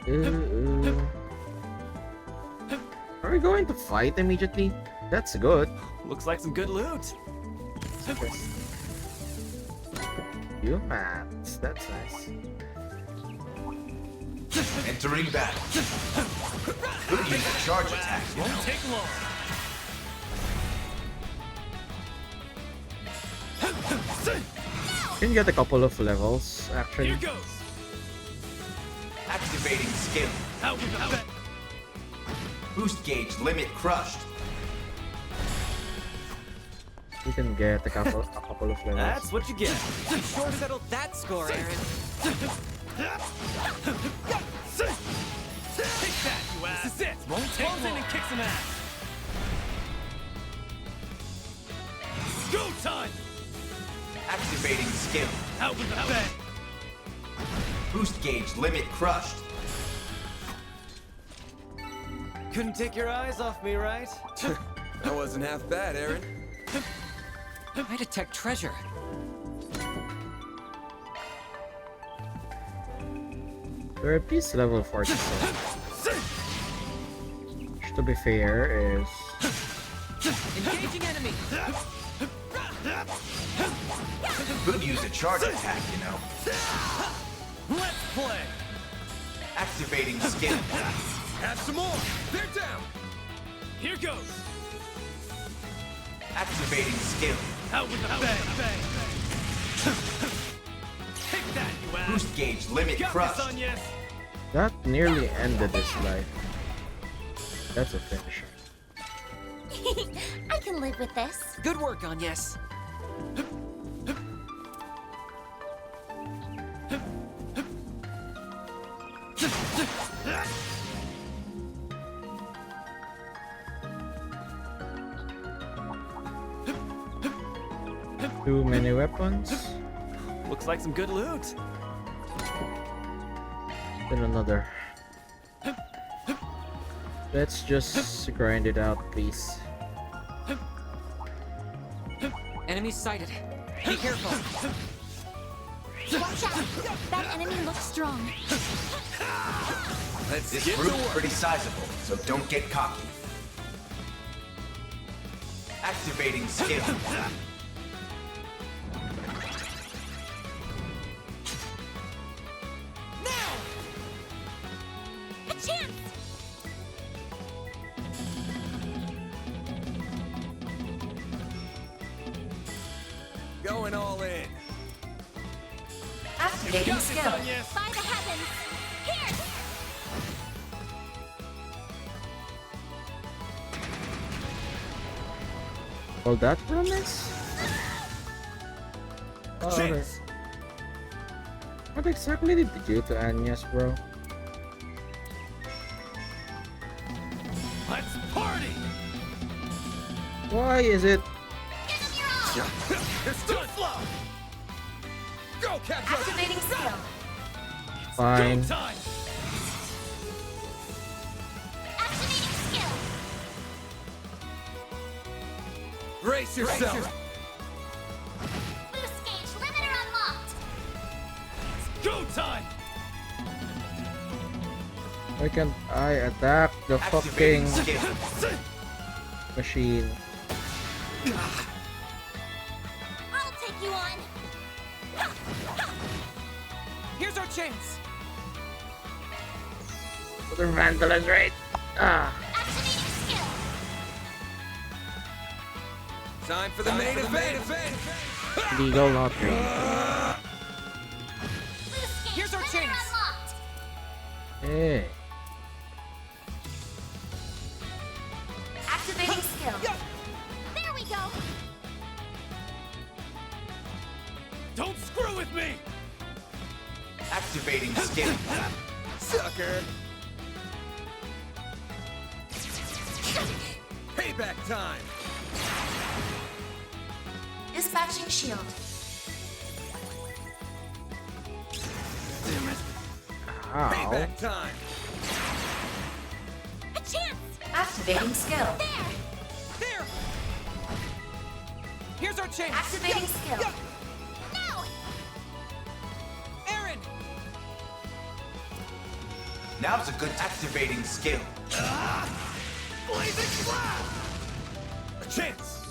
Ooh. Are we going to fight immediately? That's good. Looks like some good loot. Yes. You mats. That's nice. Entering battle. Could use a charge attack, you know. Won't take long. You can get a couple of levels actually. Here goes. Activating skill. Out with the bet. Boost gauge limit crushed. You can get a couple of levels. That's what you get. You sure settled that score, Aaron. Take that, you ass. This is it. Won't take long. In and kick some ass. Go time. Activating skill. Out with the bet. Boost gauge limit crushed. Couldn't take your eyes off me, right? That wasn't half bad, Aaron. I detect treasure. There are these level 47. Which, to be fair, is Engaging enemy. Could use a charge attack, you know. Let's play. Activating skill. Have some more. They're down. Here goes. Activating skill. Out with the bang. Take that, you ass. Boost gauge limit Got crushed. this on, yes. that nearly ended his life. That's a finisher. I can live with this. Good work, Agnes. Too many weapons. Looks like some good loot. Then another. Let's just grind it out, please. Enemy sighted. Be careful. Watch out! That enemy looks strong. Let's This get to group's work. pretty sizable, so don't get cocky. Activating skill. Now! A chance! Going all in. Activating Got this skill. on, yes. By the heavens! Here! All that promise? Chase. What exactly did you do to Agnes, bro? Let's party. Why is it? Give him your all! It's too slow. Go, Captain. Activating skill. Fine. Go time. Activating skill. Brace yourself. Boost gauge limiter unlocked. Go time. Why can't I attack the Activating fucking skill. machine? I'll take you on. Here's our chance. Other Vandal is right. Ah. Activating skill. Time for the main event. Legal lottery. Boost gauge Here's our limiter chance. unlocked. Hey. Activating skill. There we go. Don't screw with me. Activating skill. Sucker. Payback time. Dispatching shield. Damn it. Ow. Payback time. A chance. Activating skill. There. There. Here's our chance. Activating skill. Now. Aaron. Now's a good activating skill. Blazing slap! A chance.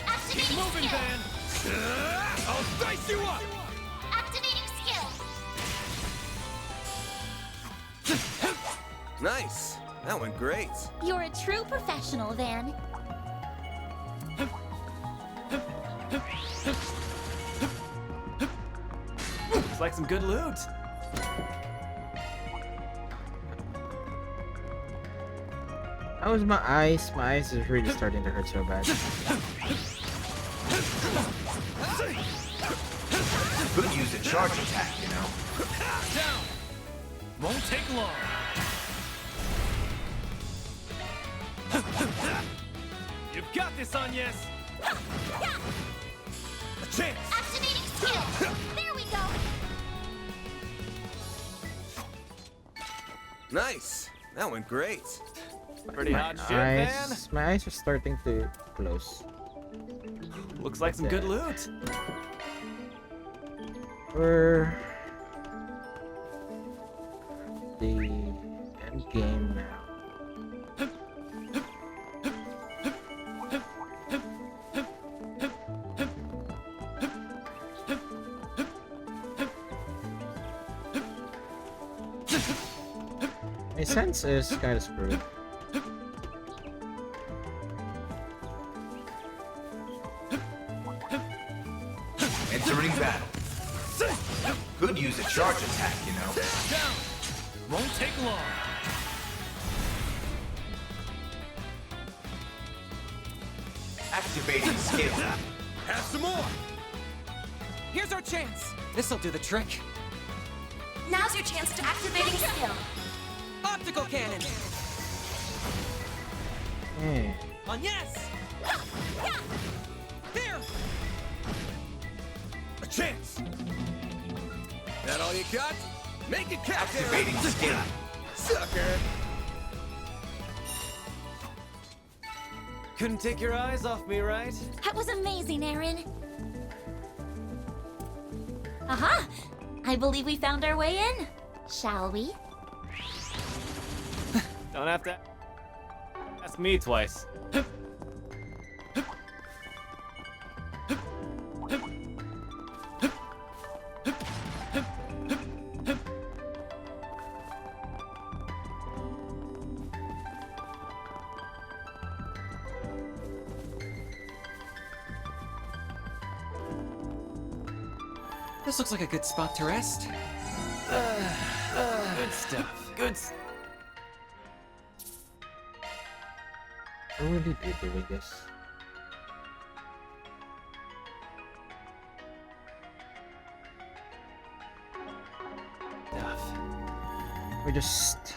Activating Keep moving, skill. Van! I'll dice you up! Activating skill. Nice. That went great. You're a true professional, Van. Looks like some good loot. How is my eyes? My eyes is really starting to hurt so bad. Could use a charge attack, you know. Down! Won't take long. You've got this, Agnes! A chance. Activating skill. There we go. Nice. That went great. Pretty My hot shit, Van. my eyes are starting to close. Looks like some good loot. We're the end game now. My sense is kind of screwed. Entering battle. Could use a charge attack, you know. Down! Won't take long. Activating skill. Have some more. Here's our chance. This'll do the trick. Now's your chance to activating skill. Optical cannon. Eh. On yes. Here. A chance. That all you got? Make it count. Activating skill. Sucker. Couldn't take your eyes off me, right? That was amazing, Aaron. Aha! I believe we found our way in. Shall we? Don't have to ask me twice. This looks like a good spot to rest. Good stuff. Good stuff. What would he be doing this? We just...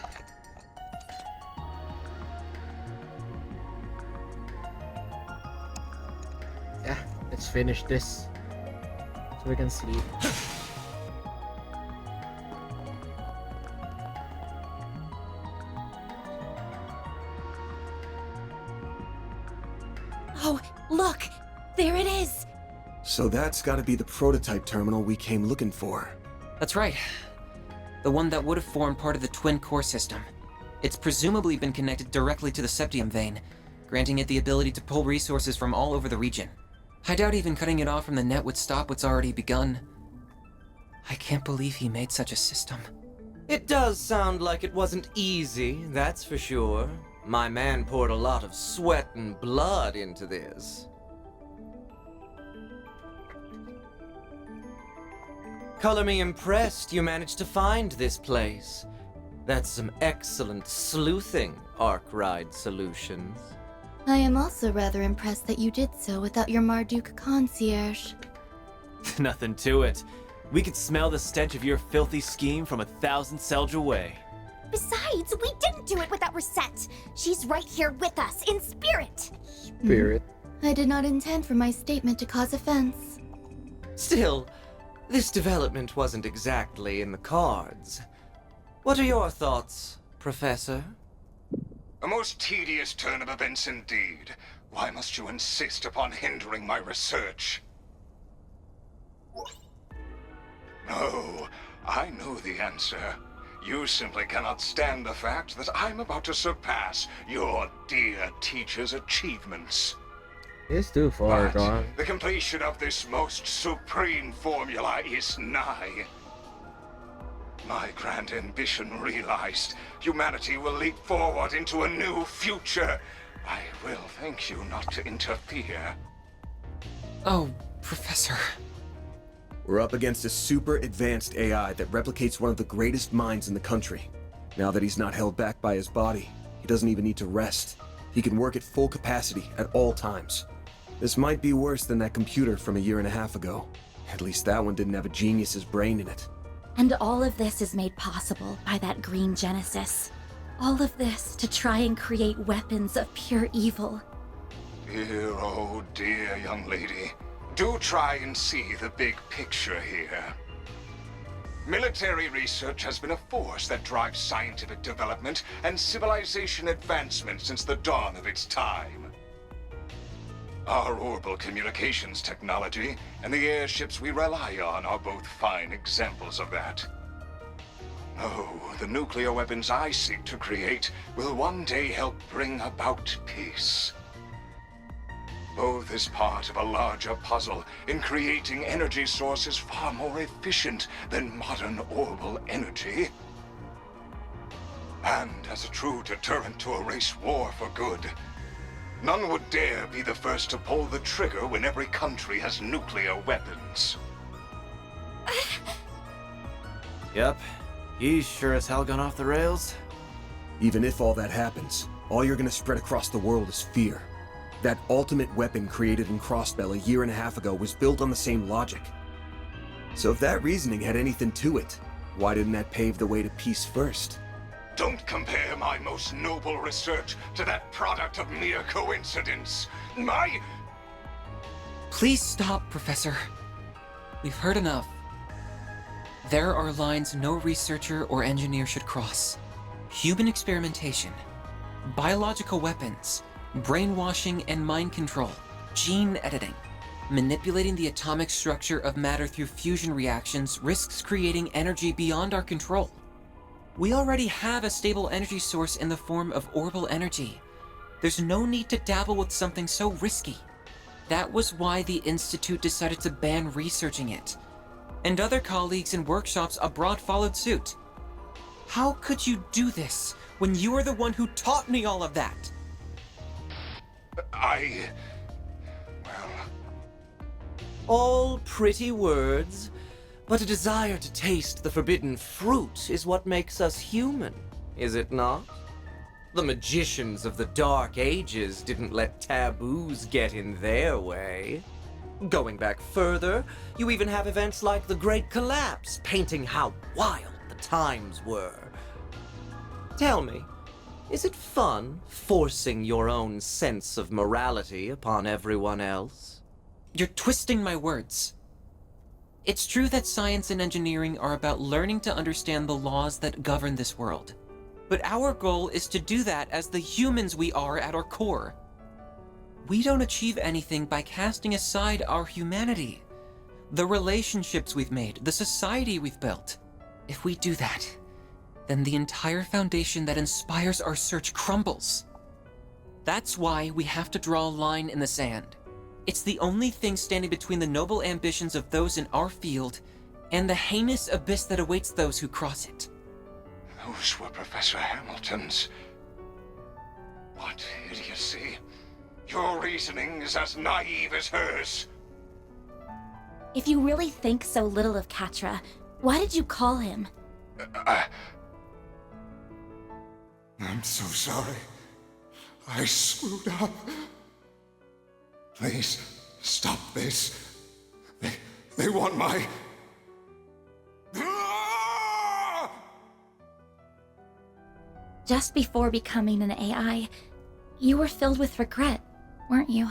Yeah, let's finish this. So we can sleep. Oh, look! There it is! So that's gotta be the prototype terminal we came looking for. That's right. The one that would have formed part of the twin core system. It's presumably been connected directly to the septium vein, granting it the ability to pull resources from all over the region. I doubt even cutting it off from the net would stop what's already begun. I can't believe he made such a system. It does sound like it wasn't easy, that's for sure. My man poured a lot of sweat and blood into this. Color me impressed you managed to find this place. That's some excellent sleuthing, Arkwright Solutions. I am also rather impressed that you did so without your Marduk concierge. Nothing to it. We could smell the stench of your filthy scheme from 1,000 Selge away. Besides, we didn't do it without Reset. She's right here with us, in spirit. Spirit. I did not intend for my statement to cause offense. Still, this development wasn't exactly in the cards. What are your thoughts, Professor? A most tedious turn of events indeed. Why must you insist upon hindering my research? No, I know the answer. You simply cannot stand the fact that I'm about to surpass your dear teacher's achievements. It's too far But gone. the completion of this most supreme formula is nigh. My grand ambition realized, humanity will leap forward into a new future. I will thank you not to interfere. Oh, Professor. We're up against a super advanced AI that replicates one of the greatest minds in the country. Now that he's not held back by his body, he doesn't even need to rest. He can work at full capacity at all times. This might be worse than that computer from a year and a half ago. At least that one didn't have a genius's brain in it. And all of this is made possible by that green Genesis. All of this to try and create weapons of pure evil. Dear, oh dear young lady. Do try and see the big picture here. Military research has been a force that drives scientific development and civilization advancement since the dawn of its time. Our orbital communications technology and the airships we rely on are both fine examples of that. Oh, the nuclear weapons I seek to create will one day help bring about peace. Both is part of a larger puzzle in creating energy sources far more efficient than modern orbital energy. And as a true deterrent to a race war for good, none would dare be the first to pull the trigger when every country has nuclear weapons. Yep, he's sure as hell gone off the rails. Even if all that happens, all you're gonna spread across the world is fear. That ultimate weapon created in Crossbell a year and a half ago was built on the same logic. So if that reasoning had anything to it, why didn't that pave the way to peace first? Don't compare my most noble research to that product of mere coincidence. Please stop, Professor. We've heard enough. There are lines no researcher or engineer should cross. Human experimentation, biological weapons, brainwashing and mind control, gene editing. Manipulating the atomic structure of matter through fusion reactions risks creating energy beyond our control. We already have a stable energy source in the form of orbital energy. There's no need to dabble with something so risky. That was why the Institute decided to ban researching it. And other colleagues in workshops abroad followed suit. How could you do this when you are the one who taught me all of that? All pretty words, but a desire to taste the forbidden fruit is what makes us human, is it not? The magicians of the Dark Ages didn't let taboos get in their way. Going back further, you even have events like the Great Collapse painting how wild the times were. Tell me, is it fun forcing your own sense of morality upon everyone else? You're twisting my words. It's true that science and engineering are about learning to understand the laws that govern this world. But our goal is to do that as the humans we are at our core. We don't achieve anything by casting aside our humanity, the relationships we've made, the society we've built. If we do that, then the entire foundation that inspires our search crumbles. That's why we have to draw a line in the sand. It's the only thing standing between the noble ambitions of those in our field and the heinous abyss that awaits those who cross it. Those were Professor Hamilton's. What idiocy. Your reasoning is as naive as hers. If you really think so little of Katra, why did you call him? I'm so sorry. I screwed up. Please, stop this. They want my... Just before becoming an AI, you were filled with regret, weren't you?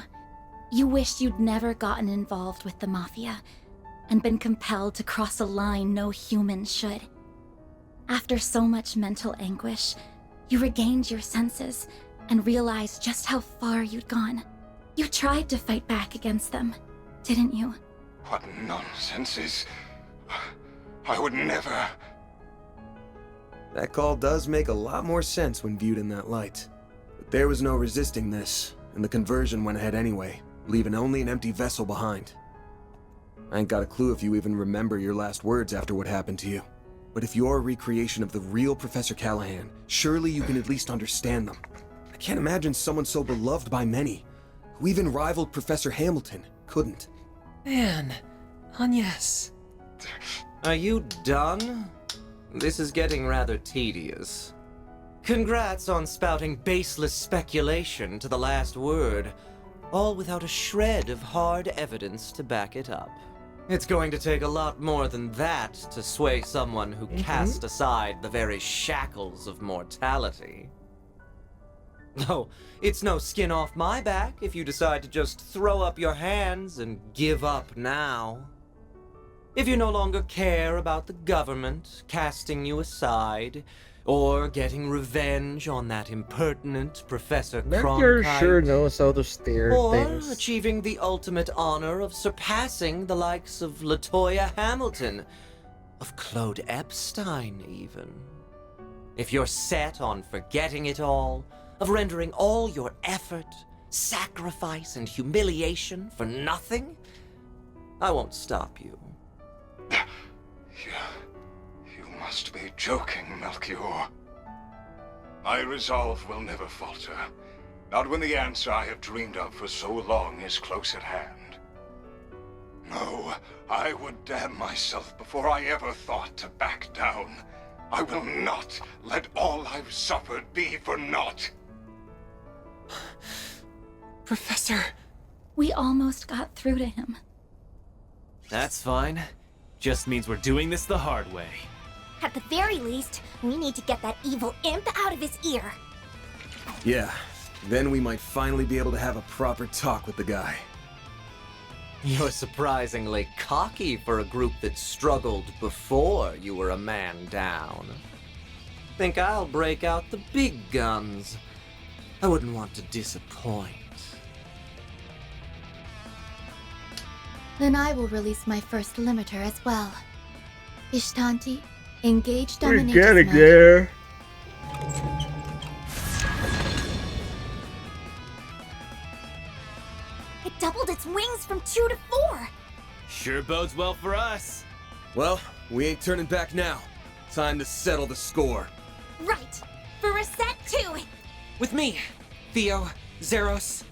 You wished you'd never gotten involved with the Mafia, and been compelled to cross a line no human should. After so much mental anguish, you regained your senses and realized just how far you'd gone. You tried to fight back against them, didn't you? What nonsense is... I would never... That call does make a lot more sense when viewed in that light. But there was no resisting this, and the conversion went ahead anyway, leaving only an empty vessel behind. I ain't got a clue if you even remember your last words after what happened to you. But if you're a recreation of the real Professor Callahan, surely you can at least understand them. I can't imagine someone so beloved by many, who even rivaled Professor Hamilton, couldn't. Man, Agnes. Are you done? This is getting rather tedious. Congrats on spouting baseless speculation to the last word, all without a shred of hard evidence to back it up. It's going to take a lot more than that to sway someone who cast aside the very shackles of mortality. No, it's no skin off my back if you decide to just throw up your hands and give up now. If you no longer care about the government casting you aside, or getting revenge on that impertinent Professor Medgar Cronkite, sure knows how to steer or things. achieving the ultimate honor of surpassing the likes of LaToya Hamilton, of Claude Epstein even. If you're set on forgetting it all, of rendering all your effort, sacrifice, and humiliation for nothing, I won't stop you. You must be joking, Melchior. My resolve will never falter. Not when the answer I have dreamed of for so long is close at hand. No, I would damn myself before I ever thought to back down. I will not let all I've suffered be for naught. Professor... We almost got through to him. That's fine. Just means we're doing this the hard way. At the very least, we need to get that evil imp out of his ear. Yeah, then we might finally be able to have a proper talk with the guy. You're surprisingly cocky for a group that struggled before you were a man down. Think I'll break out the big guns. I wouldn't want to disappoint. Then I will release my first limiter as well. Ishtanti, engage dominatrix mode. there. It doubled its wings from 2 to 4. Sure bodes well for us. Well, we ain't turning back now. Time to settle the score. Right. For reset 2. With me, Theo, Zeros.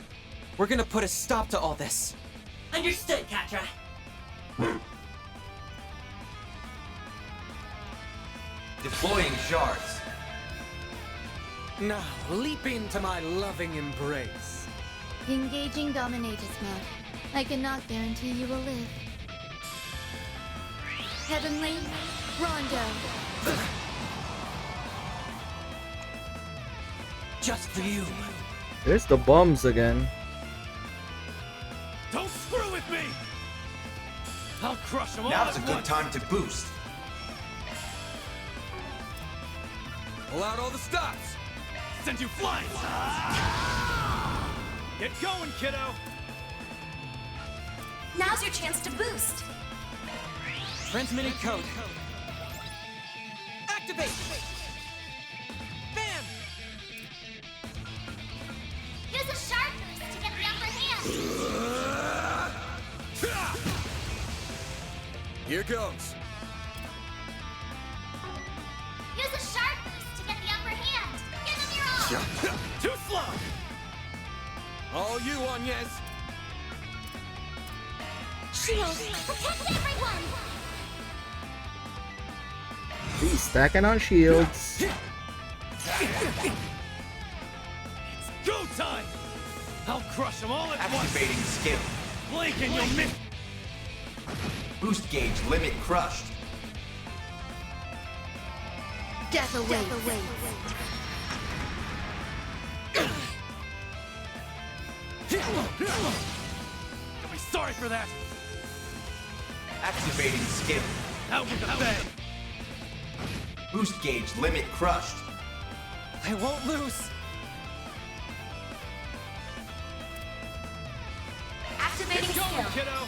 We're gonna put a stop to all this. Understood, Katra. Deploying shards. Now, leap into my loving embrace. Engaging dominatrix mode. I cannot guarantee you will live. Heavenly Rondo. Just for you. There's the bombs again. Don't screw with me! I'll crush them all Now's at a good once. time to boost. Pull out all the stops. Send you flying! Get going, kiddo! Now's your chance to boost. Transmitting code. Activate! Bam! Use a sharp boost to get the upper hand. Here goes. Use a sharp boost to get the upper hand. Give them your all. Too slow! All you, Agnes. Shield, protect everyone. He's stacking on shields. Go time! I'll crush them all at once! Activating skill. Blink and you'll miss! Boost gauge limit crushed. Death awaits. You'll be sorry for that! Activating skill. Out with the bang! Boost gauge limit crushed. I won't lose. Activating Get going, skill. kiddo!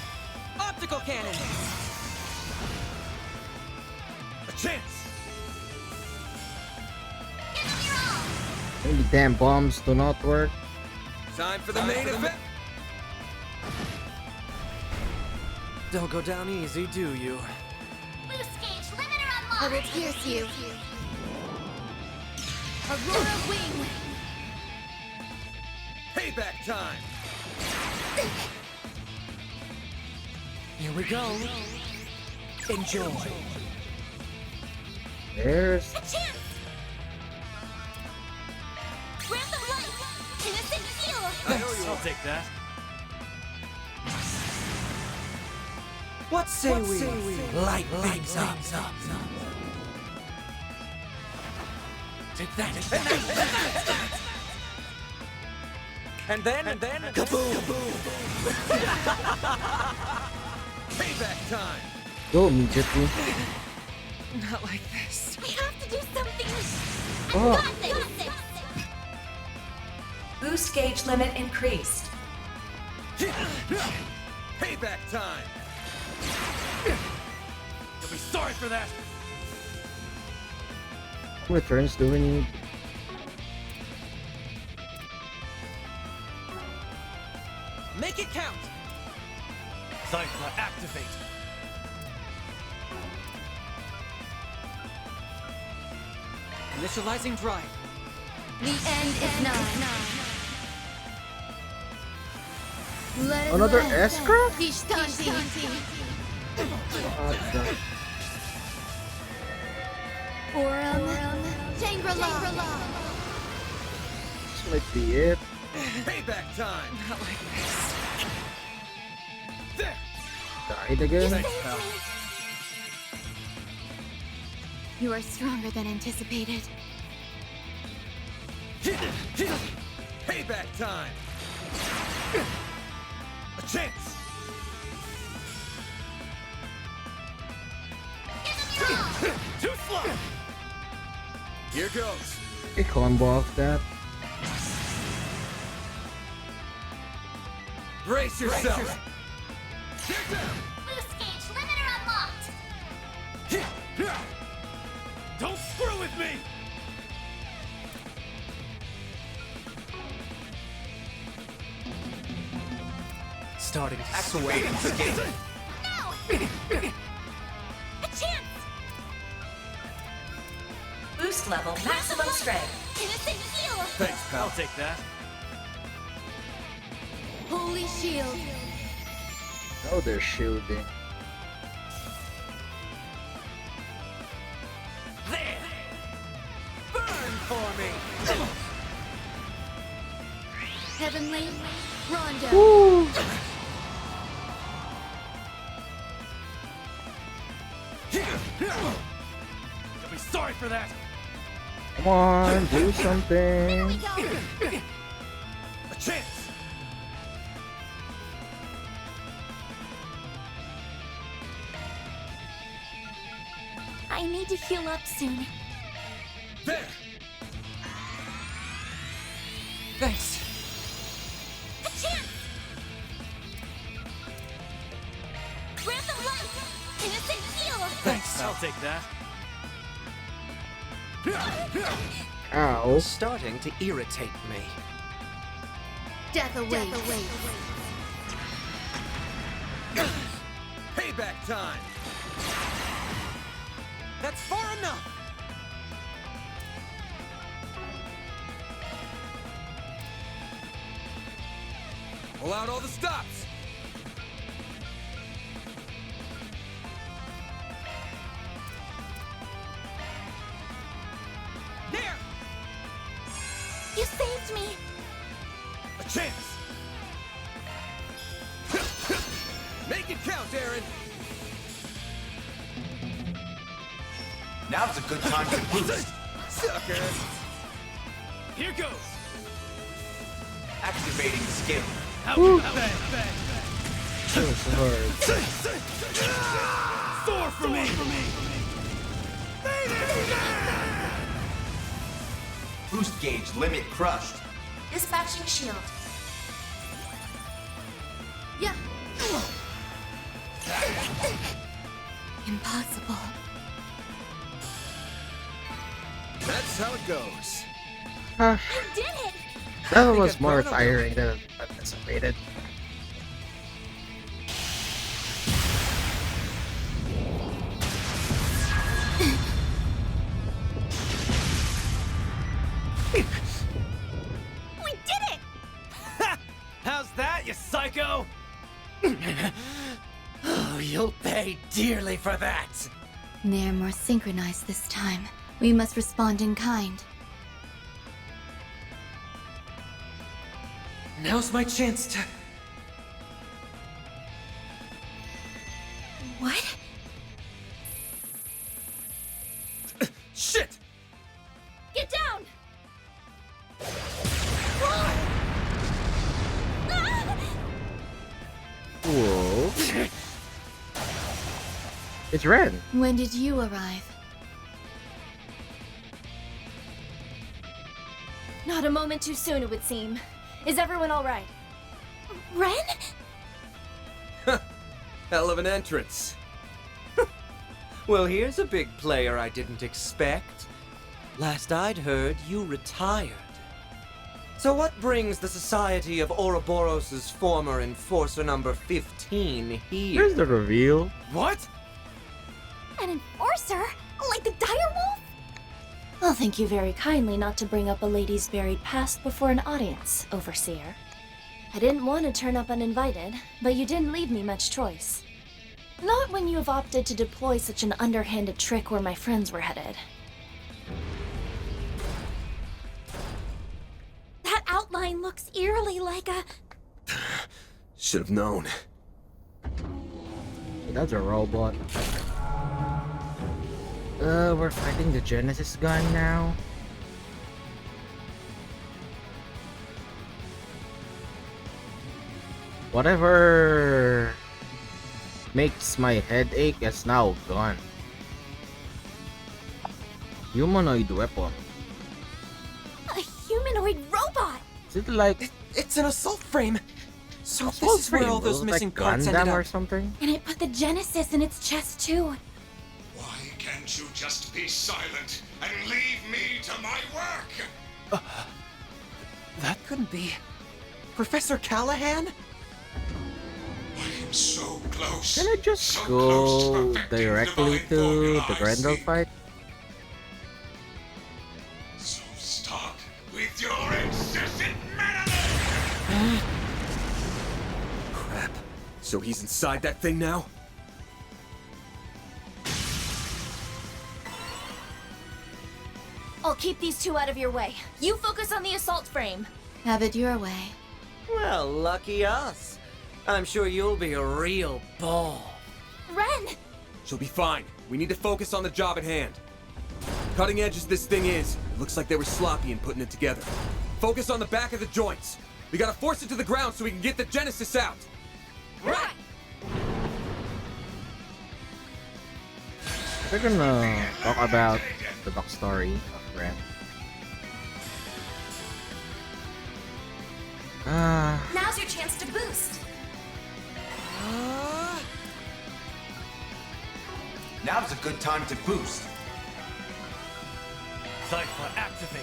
Optical cannon. chance. Give them your all. Maybe damn bombs do not work. Time for the main event. Don't go down easy, do you? Boost gauge limiter I will unlocked. pierce you. Aurora Wing. Payback time. Here we go. Enjoy. There's A chance. Grant them life. Innocent heal. I'll take that. What say we light things up? Take that. And then kaboom! Payback time. go immediately. Not like this. We have to do something. Oh. I got this. Boost gauge limit increased. Payback time. You'll be sorry for that. How many turns do we need? Make it count. Cypher, activate. Initializing drive. The end is nigh. Let it Another land. S-craft? Ishtanti. What the? Aurum. Shangri-La. This might be it. Payback time. Not like this. There. Died again? Thanks, pal. You are stronger than anticipated. Payback time. A chance. Too slow. Here goes. A combo off that. Brace yourself. Get down. Boost gauge limiter unlocked. Don't screw with me. Starting to Activating escape. No. A chance. Boost level maximum strength. Innocent heal. Thanks, I'll pal. take that. Holy Shield. Oh, they're shielding. there. Burn for me. Heavenly Rondo. Woo! You'll be sorry for that. Come on, do There we something. go. A chance. I need to heal up soon. There. Thanks. A chance. Grant them life. Innocent heal. Thanks. I'll take that. Ow. Starting to irritate me. Death awaits. Payback time. That's far enough. Pull out all the stops. There. You saved me. A chance. Make it count, Aaron. Now's a good time to boost. Sucker. Here goes. Activating skill. Woo. Bang, bang, bang. That was hard. Soar for me. Boost gauge limit crushed. Dispatching shield. Yeah. Impossible. That's how it goes. You did it! That was more tiring than anticipated. We did it! How's that, you psycho? Oh, you'll pay dearly for that. They're more synchronized this time. We must respond in kind. Now's my chance to... What? Shit! Get down! Whoa. It's red. When did you arrive? Not a moment too soon, it would seem. Is everyone all right? Ren? Hell of an entrance. Well, here's a big player I didn't expect. Last I'd heard, you retired. So what brings the Society of Ouroboros' former enforcer number 15 here? Here's the reveal. What? An enforcer? Like the direwolf? I'll thank you very kindly not to bring up a lady's buried past before an audience, Overseer. I didn't want to turn up uninvited, but you didn't leave me much choice. Not when you have opted to deploy such an underhanded trick where my friends were headed. That outline looks eerily like a... Should have known. That's a robot. We're fighting the Genesis guy now. Whatever makes my headache is now gone. Humanoid weapon. a humanoid robot! Is it like It's an assault frame! So assault this is where frame? all those Was it missing like parts Gundam ended or up. something? And it put the Genesis in its chest too. Why can't you just be silent and leave me to my work? That couldn't be... Professor Callahan? I am so close. Can I just so close go perfecting directly divine to formula, the I Grendel see. fight? So stop with your incessant meddling! Crap. So he's inside that thing now? I'll keep these two out of your way. You focus on the assault frame. Have it your way. Well, lucky us. I'm sure you'll be a real ball. Ren! She'll be fine. We need to focus on the job at hand. Cutting edge as this thing is, it looks like they were sloppy in putting it together. Focus on the back of the joints. We gotta force it to the ground so we can get the Genesis out. Right! We're gonna talk about the backstory of Ren. Now's your chance to boost. Now's a good time to boost. Cypher, activate.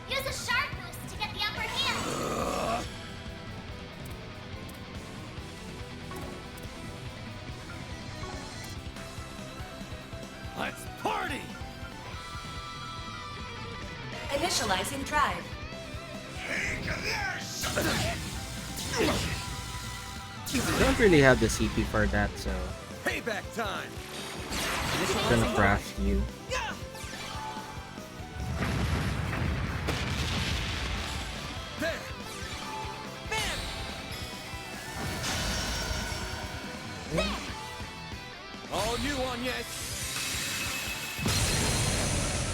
Use a sharp boost to get the upper hand. Let's party! Initializing drive. I don't really have the CP for that, so Payback time! I'm gonna craft you. There! All you on, yes?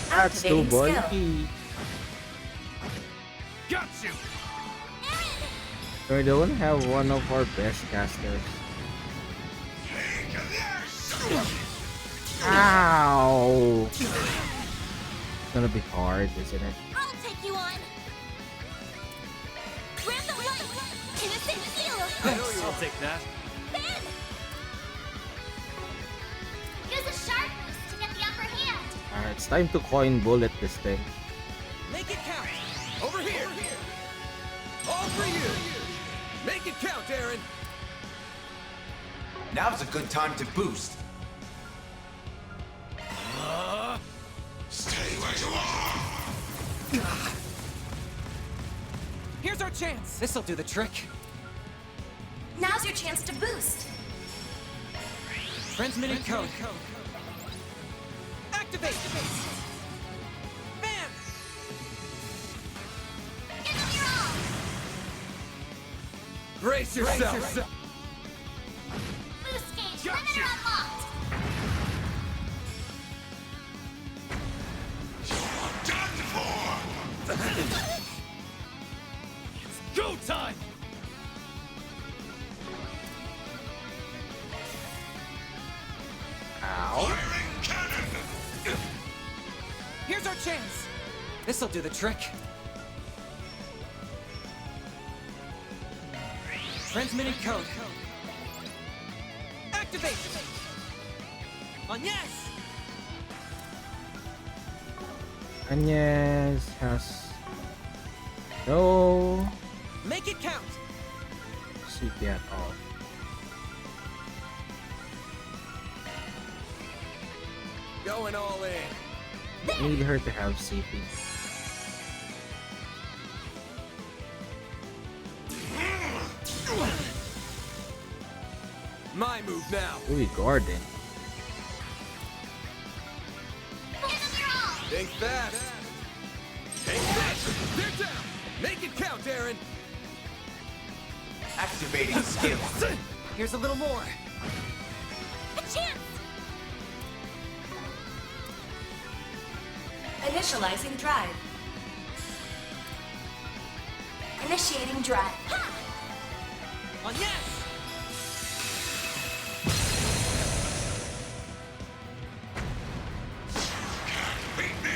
That's too Activating bulky. Got you! We don't have one of our best casters. Ow! It's gonna be hard, isn't it? I'll take you on! Grab the light! Innocent heal! I'll take that. Use a sharp boost to get the upper hand. It's time to coin bullet this thing. Make it count. Over here. All for you. Make it count, Aaron. Now's a good time to boost. Stay where you are. Here's our chance. This'll do the trick. Now's your chance to boost. Transmitting code. Activate. Bam! Give them your all. Brace yourself. Boost gauge limiter unlocked. You're done for. It's go time. Firing cannon. Here's our chance. This'll do the trick. Transmitting code. Activate. On yes. Agnes has no Make it count. CP at all. Going all in. Need her to have CP. My move now. Louis Gordon. Give them your all. Think fast. Take this. They're down. Make it count, Aaron. Activating skill. Here's a little more. A chance. Initializing drive. Initiating drive. On yes. Beat me.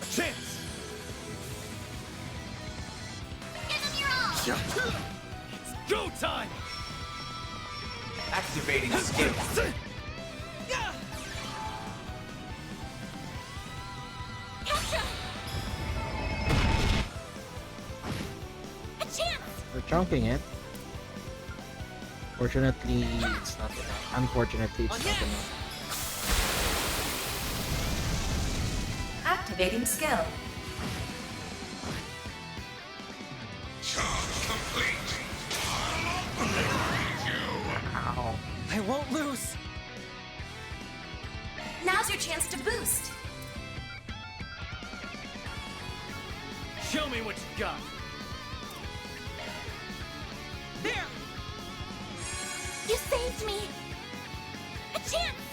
A chance. Give them your all. It's go time. Activating skill. Capture. A chance. We're chunking it. Fortunately, it's not enough. Unfortunately, it's not enough. Activating skill. Charge complete. I'll obliterate you. Ow. I won't lose. Now's your chance to boost. Show me what you got. There. You saved me. A chance.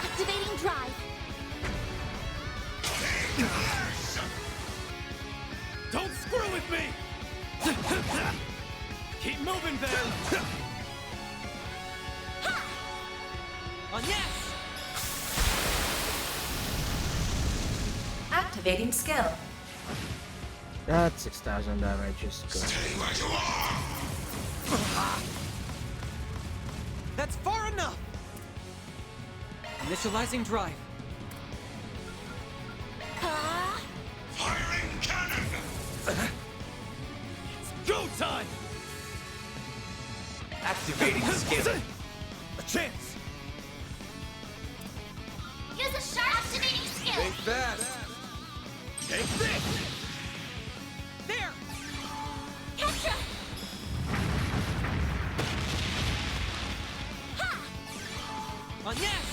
Activating drive. Don't screw with me. Keep moving, then. On yes. Activating skill. That's 6,000 damage. Just good. Stay where you are. That's far enough. Initializing drive. Firing cannon. Go time. Activating skill. A chance. Use a sharp activating skill. Think fast. Take this. There. Capture. On yes.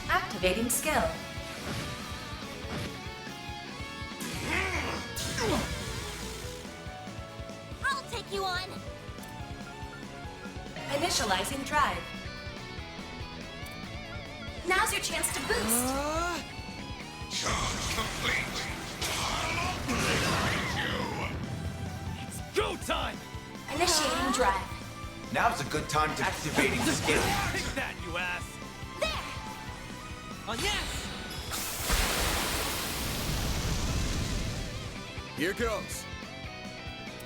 Activating skill. I'll take you on. Initializing drive. Now's your chance to boost. Charge complete. I'll obliterate you. Go time. Initiating drive. Now's a good time to activating skill. Take that, you ass. On yes. Here goes.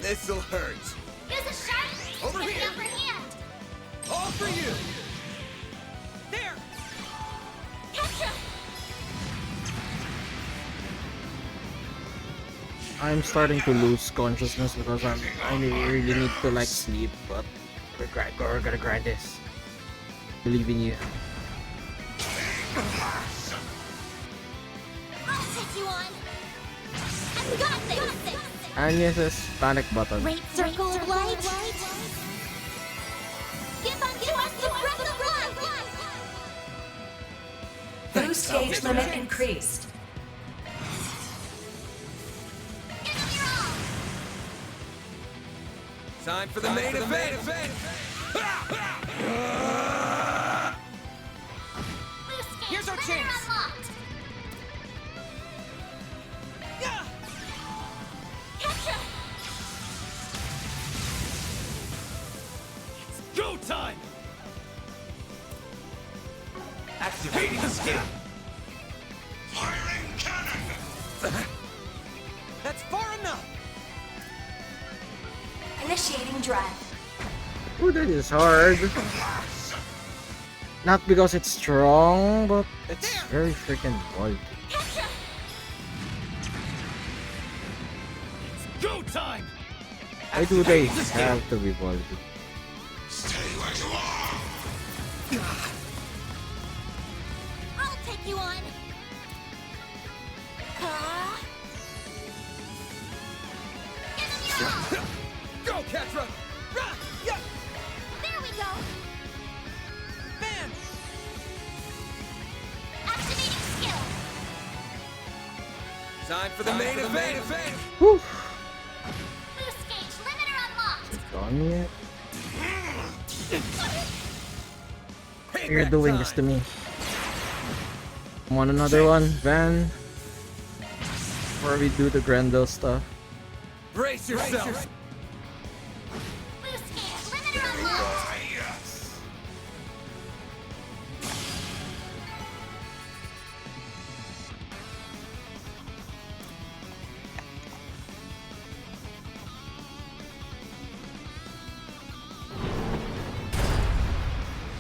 This'll hurt. Use a sharp Over Get the here. upper hand. All for you. There! Capture. I'm starting to lose consciousness because I really need to like sleep, but we're gonna grind this. Believe in you. I'll take you on. I've got this. Agnes's panic button. Great circle of light. Give unto us the breath of life. Boost gauge limit increased. Give them your all. Time for the main event. Boost gauge Here's our limiter chance. unlocked. Capture. Go time! Activating the skill. Firing cannon! That's far enough. Initiating drive. Ooh, that is hard. Not because it's strong, but it's very freaking bulky. Capture. Go time! Why do they have to be bulky? Stay where you are! I'll take you on. Give them your all. Go, Ketra. There we go. Bam. Activating skill. Time for the main event. Whew. Boost gauge limiter unlocked. It's gone yet? What you're doing this to me. Want another one, Van? Before we do the Grendel stuff. Brace yourself. Boost gauge limiter unlocked.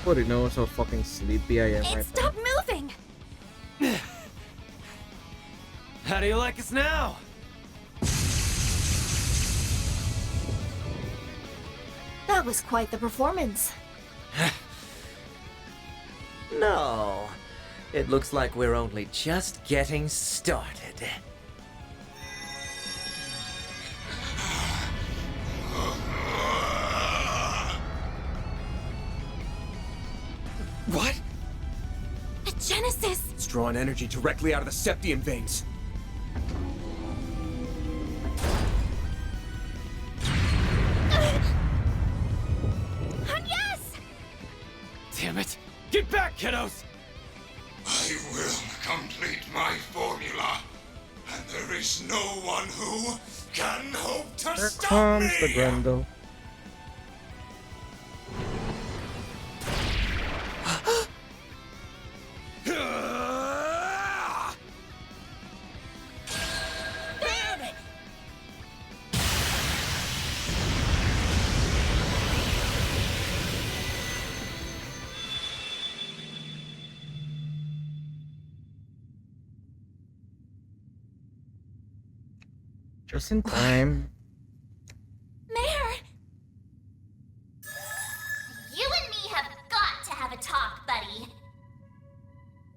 Nobody knows how fucking sleepy I am It right stopped moving! How do you like us now? That was quite the performance. No. It looks like we're only just getting started. What? The Genesis! It's drawing energy directly out of the septium veins. Yes! Damn it! Get back, kiddos! I will complete my formula, and there is no one who can hope to Here stop comes me! the Grendel. Just in time. Mayor! You and me have got to have a talk, buddy.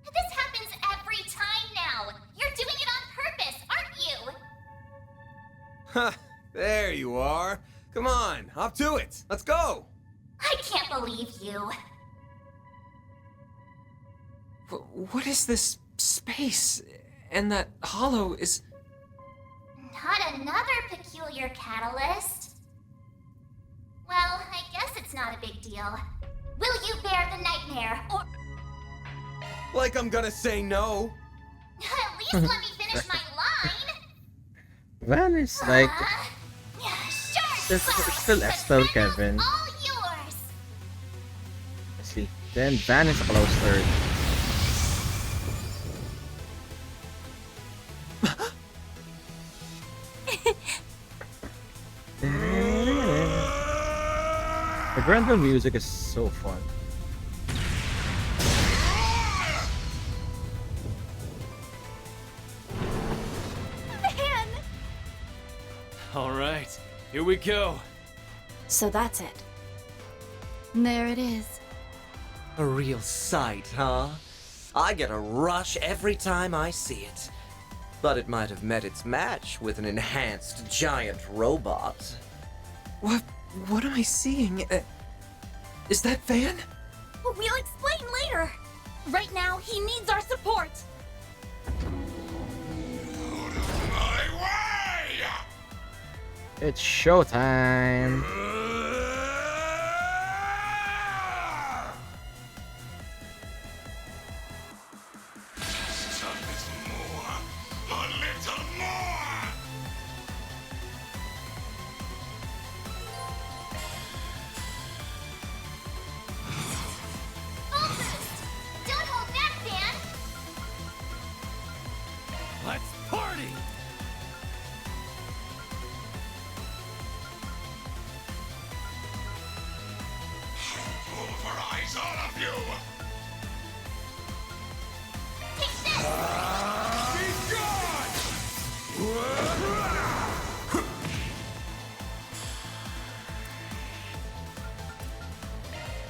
This happens every time now. You're doing it on purpose, aren't you? Huh. There you are. Come on, up to it. Let's go. I can't believe you. What is this space? And that hollow is... Not another peculiar catalyst. Well, I guess it's not a big deal. Will you bear the nightmare, or Like I'm gonna say no. at least let me finish my line? Van is like Sure, it's still Estelle Kevin. all yours. Let's see. Then Van is a close third. Grendel music is so fun. Man! All right, here we go. So that's it. There it is. A real sight, huh? I get a rush every time I see it. But it might have met its match with an enhanced giant robot. What am I seeing? Is that Van? We'll explain later. Right now, he needs our support. It's showtime. Full boost! Don't hold back, Dan! Let's party! Pulverize all of you! Take this! Be gone!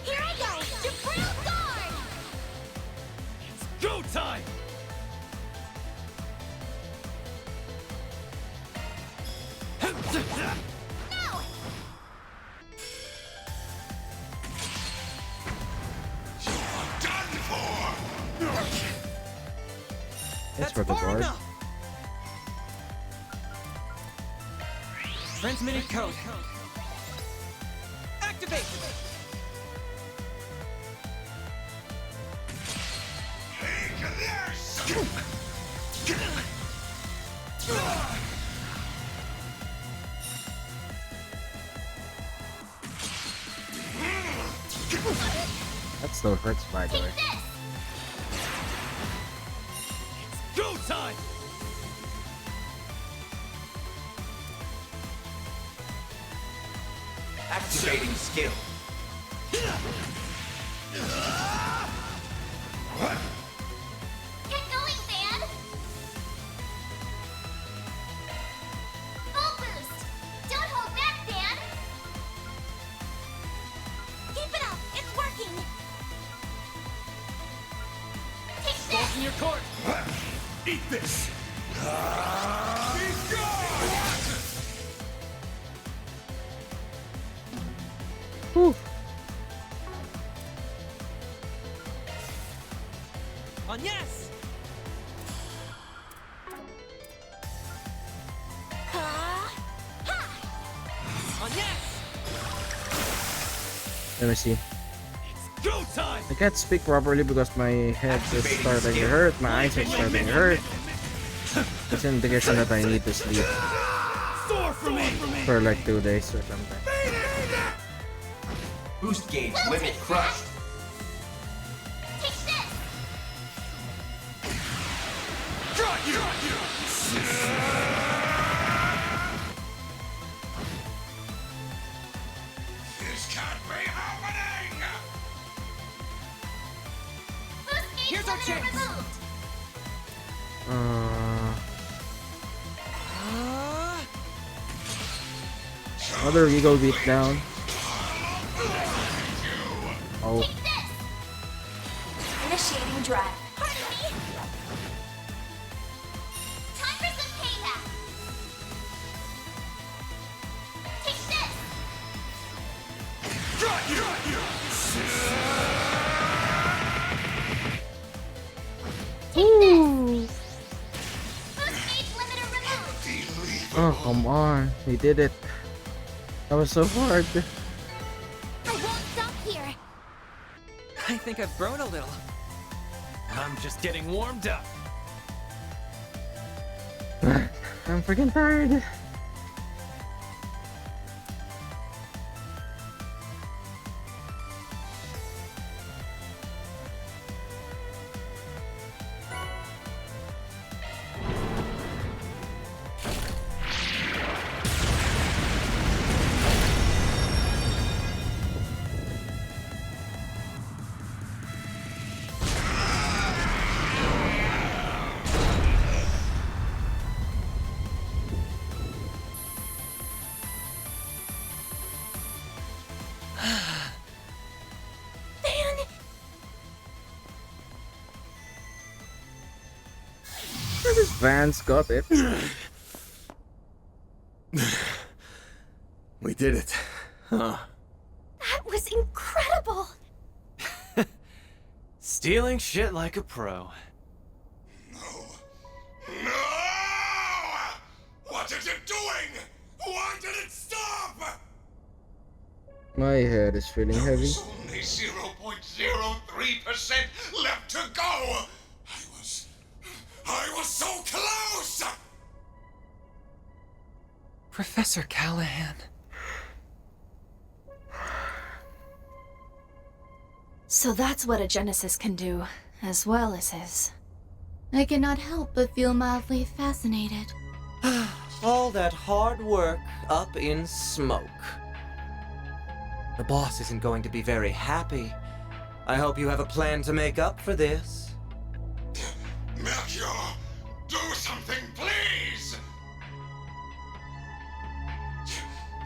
Here I go! Jafrail guard! Go time! No! Done for! It's for the guard. Transmitting code. Activate! Take this! That still hurts, by the way. Take this! Go time! Activating skill. Get going, Van! Full boost! Don't hold back, Van! Keep it up! It's working! Take this! In your court! Eat this! Be gone! Whew. On yes! On yes! Let me see. Go time! I can't speak properly because my head is starting to hurt, my eyes are starting to hurt. That's an indication that I need to sleep Soar for me! for like 2 days or something. Boost gauge limit crushed. Take this! This can't be happening! Boost gauge Here's our limiter chance. removed! Another Eagle beat down. Oh, Take this! Initiating drive. Pardon me! Time for some payback! Take this! Boost gauge limiter removed! oh, come on. We did it. That was so hard. I won't stop here! I think I've grown a little. I'm just getting warmed up. I'm freaking tired. this Van's got it. We did it. Huh. That was incredible! Stealing shit like a pro. No! What is it doing? Why did it stop? My head is feeling heavy. There's only 0.03% left to go. I was so close. Professor Callahan. So that's what a Genesis can do, as well as his. I cannot help but feel mildly fascinated. All that hard work up in smoke. The boss isn't going to be very happy. I hope you have a plan to make up for this. Melchior, do something, please!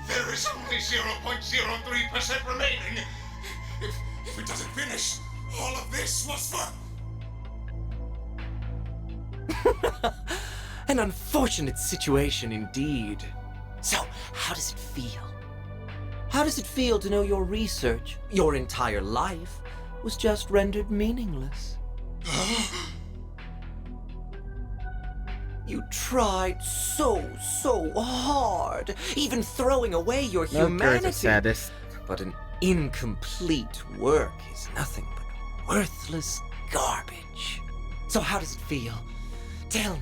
There is only 0.03% remaining. If it doesn't finish, all of this was for... An unfortunate situation indeed. So, how does it feel? How does it feel to know your research, your entire life, was just rendered meaningless? You tried so hard, even throwing away your humanity. Saddest. But an incomplete work is nothing but worthless garbage. So how does it feel? Tell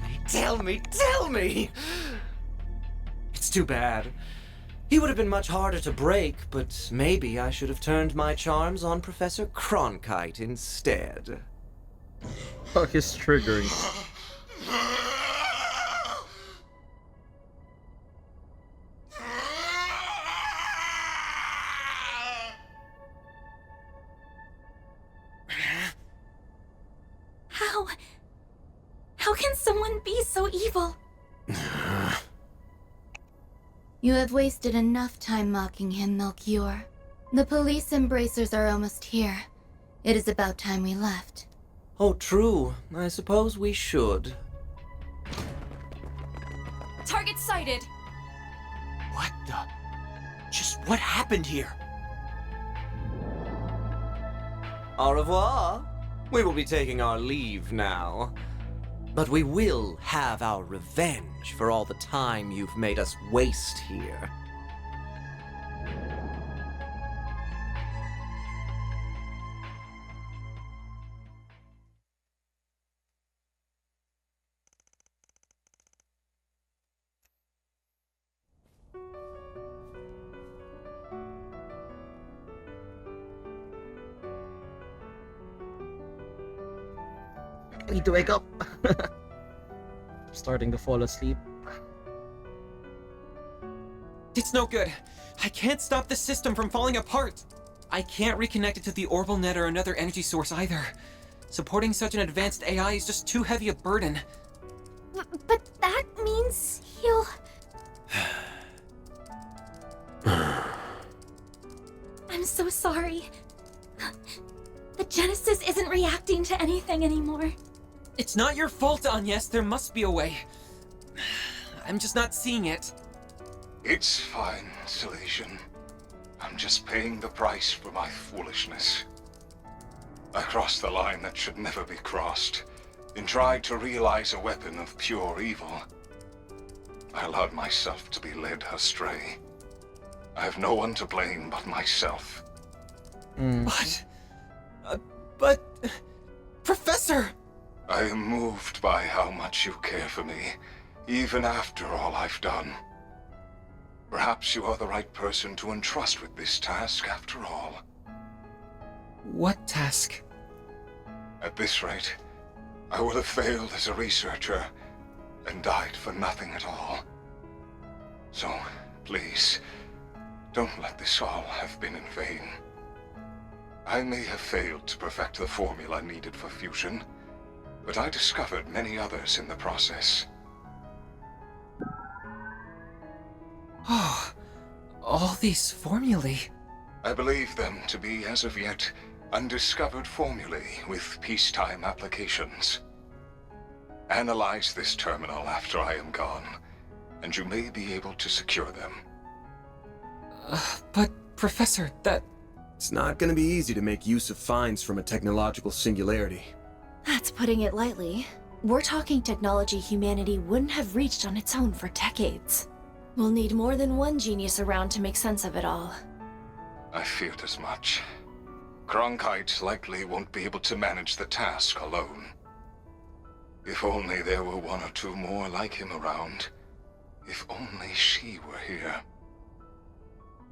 me! It's too bad. He would have been much harder to break, but maybe I should have turned my charms on Professor Cronkite instead. Oh, he's triggering. How can someone be so evil? You have wasted enough time mocking him, Melchior. The police embracers are almost here. It is about time we left. Oh, true. I suppose we should. Target sighted. What the? Just what happened here? Au revoir. We will be taking our leave now. But we will have our revenge for all the time you've made us waste here. I need to wake up. I'm starting to fall asleep. It's no good. I can't stop the system from falling apart. I can't reconnect it to the orbital net or another energy source either. Supporting such an advanced AI is just too heavy a burden. But that means he'll... I'm so sorry. The Genesis isn't reacting to anything anymore. It's not your fault, Agnes. There must be a way. I'm just not seeing it. It's fine, Salesian. I'm just paying the price for my foolishness. I crossed the line that should never be crossed, and tried to realize a weapon of pure evil. I allowed myself to be led astray. I have no one to blame but myself. What? But... Professor! I am moved by how much you care for me, even after all I've done. Perhaps you are the right person to entrust with this task after all. What task? At this rate, I would have failed as a researcher and died for nothing at all. So, please, don't let this all have been in vain. I may have failed to perfect the formula needed for fusion, but I discovered many others in the process. Oh, all these formulae. I believe them to be, as of yet, undiscovered formulae with peacetime applications. Analyze this terminal after I am gone, and you may be able to secure them. But, Professor, that... It's not gonna be easy to make use of finds from a technological singularity. That's putting it lightly. We're talking technology humanity wouldn't have reached on its own for decades. We'll need more than one genius around to make sense of it all. I feared as much. Cronkite likely won't be able to manage the task alone. If only there were one or two more like him around. If only she were here.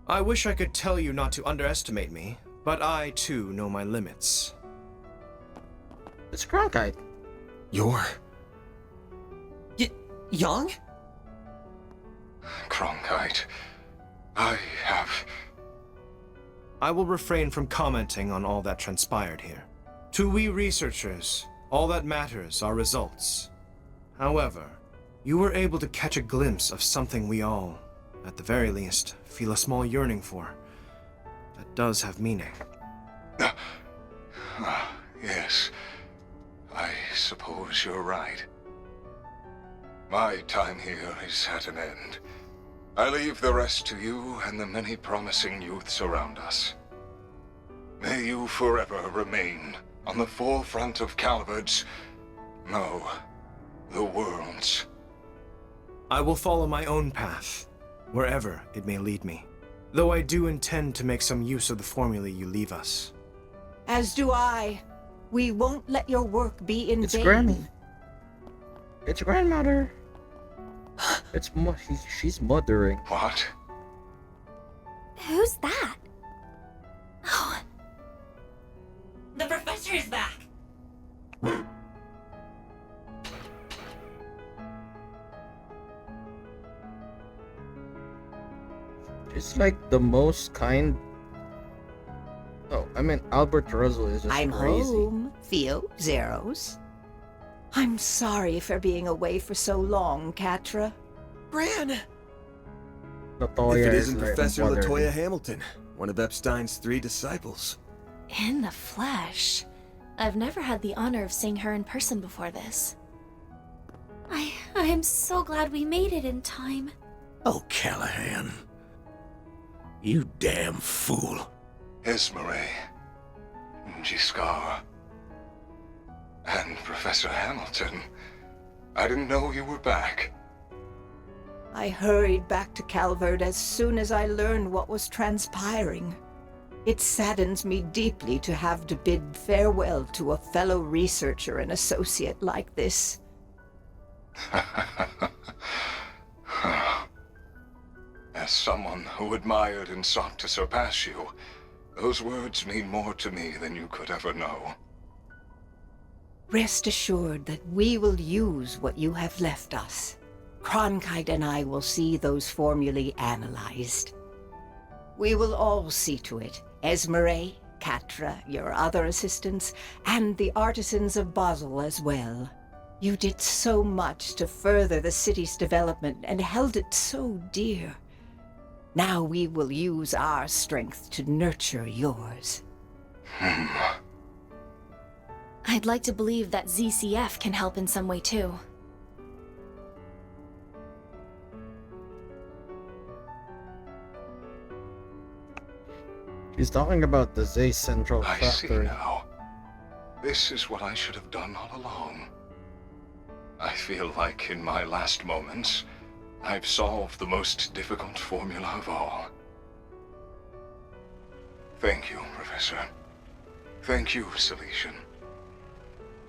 I wish I could tell you not to underestimate me, but I too know my limits. It's Cronkite. You're... Young? Cronkite, I will refrain from commenting on all that transpired here. To we researchers, all that matters are results. However, you were able to catch a glimpse of something we all, at the very least, feel a small yearning for. That does have meaning. Yes, I suppose you're right. My time here is at an end. I leave the rest to you and the many promising youths around us. May you forever remain on the forefront of Calvard's, no, the world's. I will follow my own path, wherever it may lead me. Though I do intend to make some use of the formulae you leave us. As do I. We won't let your work be in It's vain. Granny. It's grandmother. She's mothering. What? Who's that? Oh. The professor is back! It's like the most kind. Oh, I mean, Albert Russell is just I'm crazy. home, Theo, Zeros. I'm sorry for being away for so long, Catra. Gran! Latoya If it is isn't like Professor mothering. Latoya Hamilton, one of Epstein's 3 disciples. In the flesh. I've never had the honor of seeing her in person before this. I am so glad we made it in time. Oh, Callahan. You damn fool. Esmeralda, Giscard, and Professor Hamilton. I didn't know you were back. I hurried back to Calvard as soon as I learned what was transpiring. It saddens me deeply to have to bid farewell to a fellow researcher and associate like this. As someone who admired and sought to surpass you, those words mean more to me than you could ever know. Rest assured that we will use what you have left us. Cronkite and I will see those formulae analyzed. We will all see to it. Esmeralda, Catra, your other assistants, and the artisans of Basel as well. You did so much to further the city's development and held it so dear. Now we will use our strength to nurture yours. I'd like to believe that ZCF can help in some way too. She's talking about the Zay Central I see Factory. now. This is what I should have done all along. I feel like in my last moments, I've solved the most difficult formula of all. Thank you, Professor. Thank you, Silesian.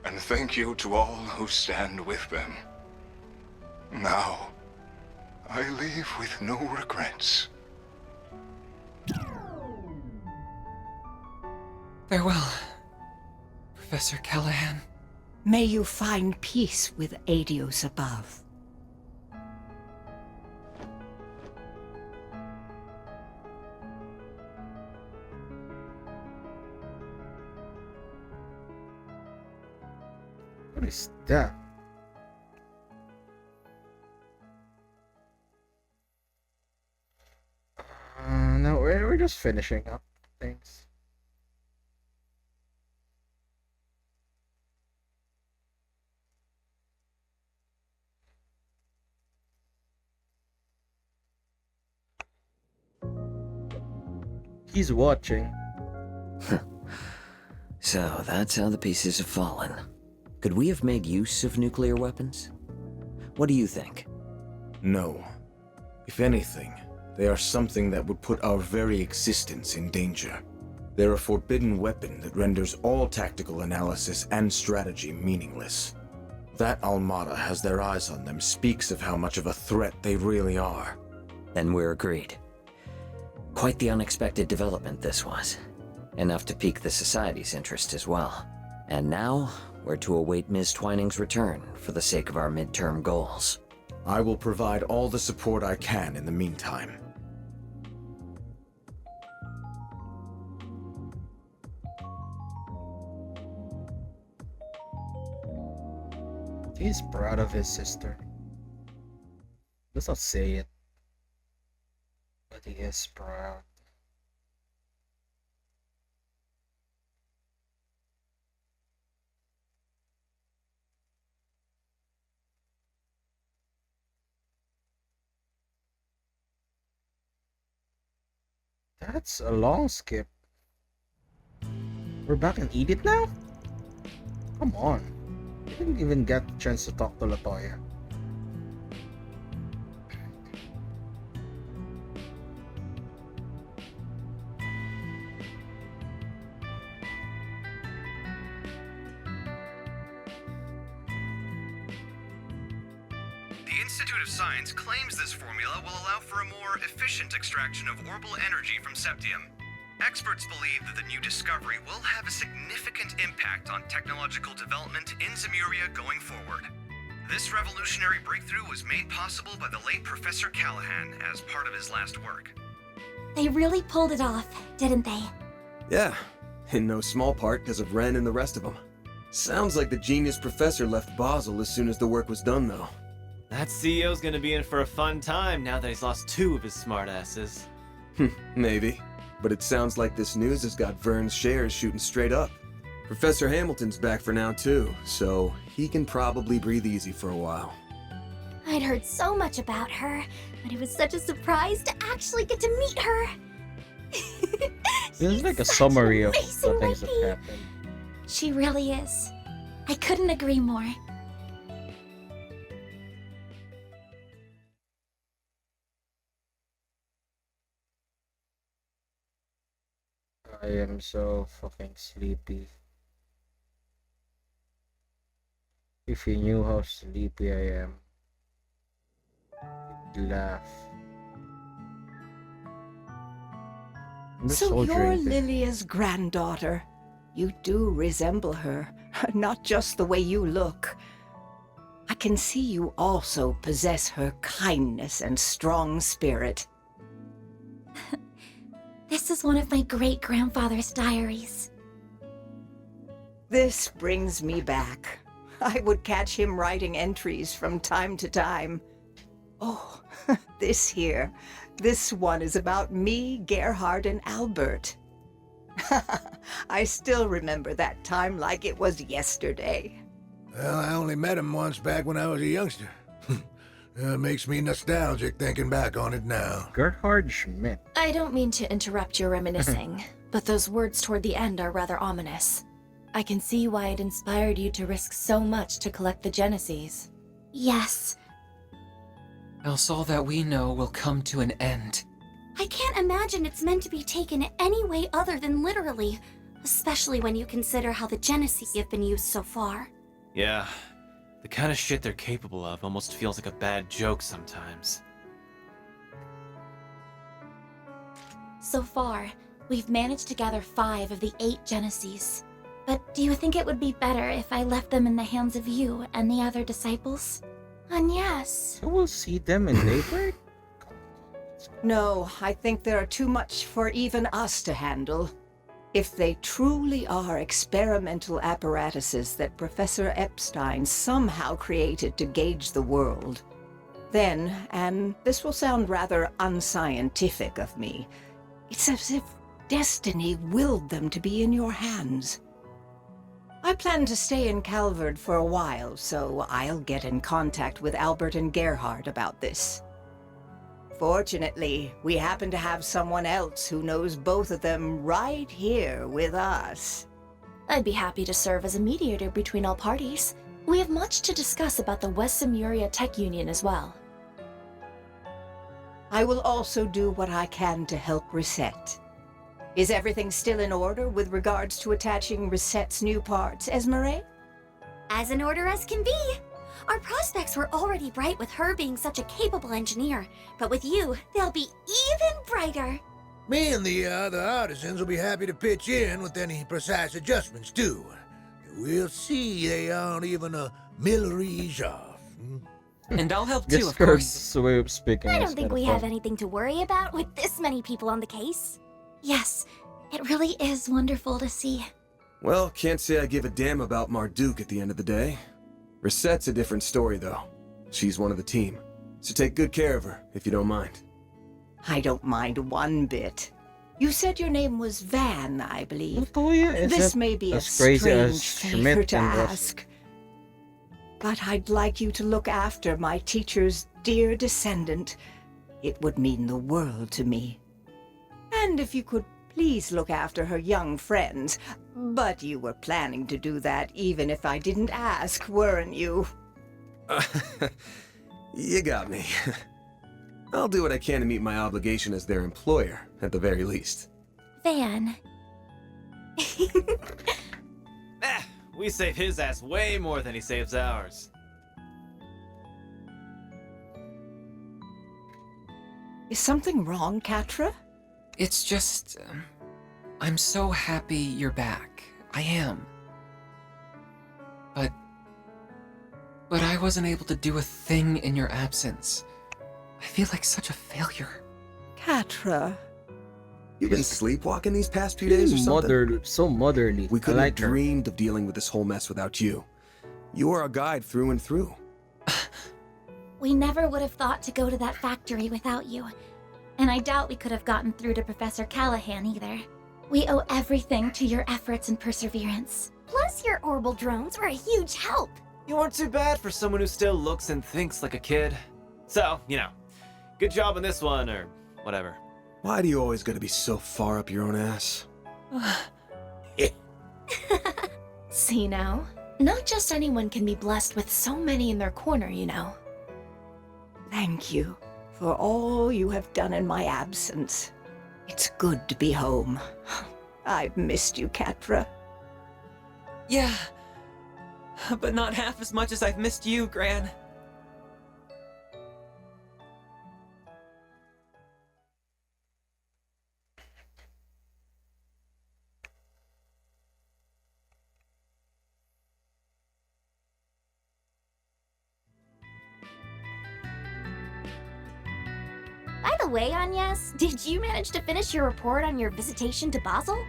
And thank you to all who stand with them. Now, I leave with no regrets. Farewell, Professor Callahan. May you find peace with Adios above. What is that? No, we're just finishing up things. He's watching. So that's how the pieces have fallen. Could we have made use of nuclear weapons? What do you think? No. If anything, they are something that would put our very existence in danger. They're a forbidden weapon that renders all tactical analysis and strategy meaningless. That Almada has their eyes on them speaks of how much of a threat they really are. Then we're agreed. Quite the unexpected development this was. Enough to pique the Society's interest as well. And now, we're to await Ms. Twining's return for the sake of our midterm goals. I will provide all the support I can in the meantime. He's proud of his sister. Let's not say it, but he is proud. That's a long skip. We're back in Edith now? Come on. I didn't even get a chance to talk to Latoya. The Institute of Science claims this formula will allow for a more efficient extraction of orbital energy from Septium. Experts believe that the new discovery will have a significant impact on technological development in Zemuria going forward. This revolutionary breakthrough was made possible by the late Professor Callahan as part of his last work. They really pulled it off, didn't they? Yeah, in no small part because of Ren and the rest of them. Sounds like the genius professor left Basel as soon as the work was done, though. That CEO's gonna be in for a fun time now that he's lost 2 of his smartasses. Maybe. But it sounds like this news has got Vern's shares shooting straight up. Professor Hamilton's back for now too, so he can probably breathe easy for a while. I'd heard so much about her, but it was such a surprise to actually get to meet her. This is like a summary of amazing the things that lady. happened. She really is. I couldn't agree more. I am so fucking sleepy. If you knew how sleepy I am, you'd laugh. I'm just So you're drained. Lilia's granddaughter. You do resemble her, not just the way you look. I can see you also possess her kindness and strong spirit. This is one of my great-grandfather's diaries. This brings me back. I would catch him writing entries from time to time. Oh, this here. This one is about me, Gerhard, and Albert. I still remember that time like it was yesterday. Well, I only met him once back when I was a youngster. Makes me nostalgic thinking back on it now. Gerhard Schmidt. I don't mean to interrupt your reminiscing, but those words toward the end are rather ominous. I can see why it inspired you to risk so much to collect the Genesis. Yes. Else all that we know will come to an end. I can't imagine it's meant to be taken any way other than literally, especially when you consider how the Genesis have been used so far. Yeah, the kind of shit they're capable of almost feels like a bad joke sometimes. So far, we've managed to gather 5 of the 8 Genesis. But do you think it would be better if I left them in the hands of you and the other disciples? And yes. So we'll see them in Daybreak? No, I think they are too much for even us to handle. If they truly are experimental apparatuses that Professor Epstein somehow created to gauge the world, then, and this will sound rather unscientific of me, it's as if destiny willed them to be in your hands. I plan to stay in Calvard for a while, so I'll get in contact with Albert and Gerhard about this. Fortunately, we happen to have someone else who knows both of them right here with us. I'd be happy to serve as a mediator between all parties. We have much to discuss about the West Simuria Tech Union as well. I will also do what I can to help Reset. Is everything still in order with regards to attaching Reset's new parts, Esmeralda? As in order as can be. Our prospects were already bright with her being such a capable engineer, but with you, they'll be even brighter. Me and the other artisans will be happy to pitch in with any precise adjustments, too. We'll see they aren't even a millirige off. And I'll help Guess too, of her course. way of speaking I is don't think kinda we fun. have anything to worry about with this many people on the case. Yes, it really is wonderful to see. Well, can't say I give a damn about Marduk at the end of the day. Reset's a different story, though. She's one of the team. So take good care of her, if you don't mind. I don't mind one bit. You said your name was Van, I believe. Is This it may be a as crazy as strange favor Schmidt to and Ross? ask, but I'd like you to look after my teacher's dear descendant. It would mean the world to me. And if you could please look after her young friends. But you were planning to do that even if I didn't ask, weren't you? You got me. I'll do what I can to meet my obligation as their employer, at the very least. Van. We save his ass way more than he saves ours. Is something wrong, Catra? It's just... I'm so happy you're back. I am. But I wasn't able to do a thing in your absence. I feel like such a failure. Catra. You've been sleepwalking these past few days or something? So motherly. We couldn't like have her. dreamed of dealing with this whole mess without you. You are a guide through and through. We never would have thought to go to that factory without you. And I doubt we could have gotten through to Professor Callahan either. We owe everything to your efforts and perseverance. Plus, your orbital drones were a huge help. You weren't too bad for someone who still looks and thinks like a kid. So, good job on this one, or whatever. Why do you always gotta be so far up your own ass? See now? Not just anyone can be blessed with so many in their corner, you know. Thank you for all you have done in my absence. It's good to be home. I've missed you, Catra. Yeah. But not half as much as I've missed you, Gran. By the way, Agnes, did you manage to finish your report on your visitation to Basel?